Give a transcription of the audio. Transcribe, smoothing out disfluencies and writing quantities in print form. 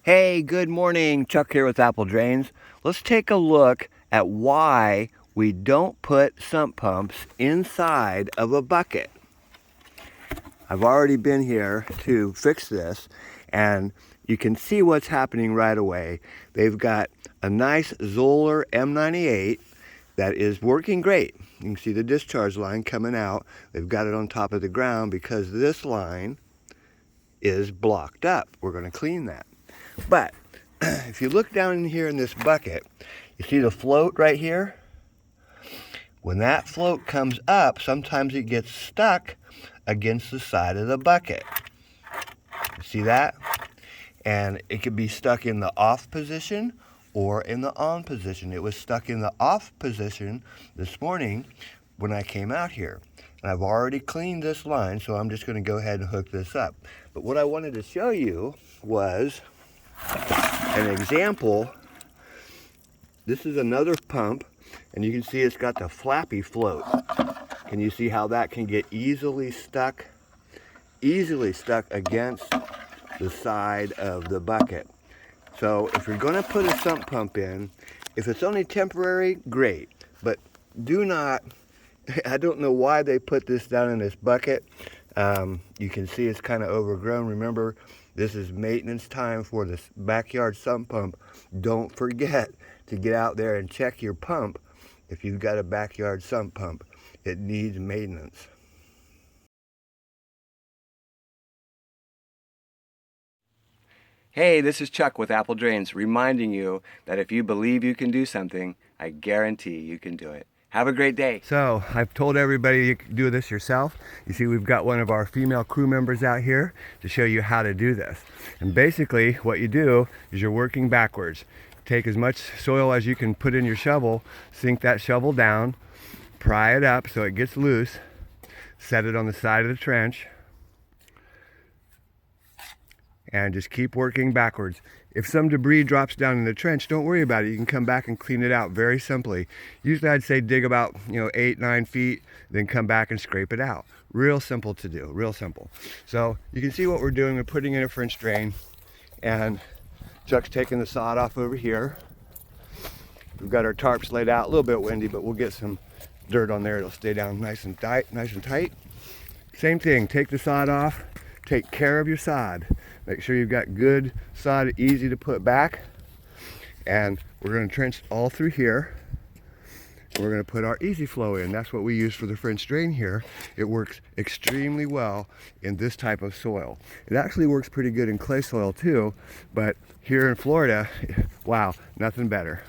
Hey, good morning. Chuck here with Apple Drains. Let's take a look at why we don't put sump pumps inside of a bucket. I've already been here to fix this, and you can see what's happening right away. They've got a nice Zoller M98 that is working great. You can see the discharge line coming out. They've got it on top of the ground because this line is blocked up. We're going to clean that. But if you look down in here in this bucket, you see the float right here? When that float comes up, sometimes it gets stuck against the side of the bucket. You see that? And it could be stuck in the off position or in the on position. It was stuck in the off position this morning when I came out here. And I've already cleaned this line, so I'm just going to go ahead and hook this up. But what I wanted to show you was an example. This is another pump, and you can see it's got the flappy float. Can you see how that can get easily stuck against the side of the bucket? So if you're going to put a sump pump in, if it's only temporary, great, but do not, I don't know why they put this down in this bucket. You can see it's kind of overgrown. Remember, this is maintenance time for this backyard sump pump. Don't forget to get out there and check your pump if you've got a backyard sump pump. It needs maintenance. Hey, this is Chuck with Apple Drains, reminding you that if you believe you can do something, I guarantee you can do it. Have a great day. So I've told everybody you can do this yourself. You see, we've got one of our female crew members out here to show you how to do this. And basically what you do is you're working backwards. Take as much soil as you can put in your shovel, sink that shovel down, pry it up so it gets loose, set it on the side of the trench, and just keep working backwards. If some debris drops down in the trench, don't worry about it. You can come back and clean it out very simply. Usually I'd say dig about 8-9 feet, then come back and scrape it out. Real simple to do, real simple. So you can see what we're doing. We're putting in a French drain, and Chuck's taking the sod off over here. We've got our tarps laid out, a little bit windy, but we'll get some dirt on there. It'll stay down nice and tight. Same thing, take the sod off, take care of your sod. Make sure you've got good sod, easy to put back. And we're going to trench all through here. We're going to put our easy flow in. That's what we use for the French drain here. It works extremely well in this type of soil. It actually works pretty good in clay soil too, but here in Florida, wow, nothing better.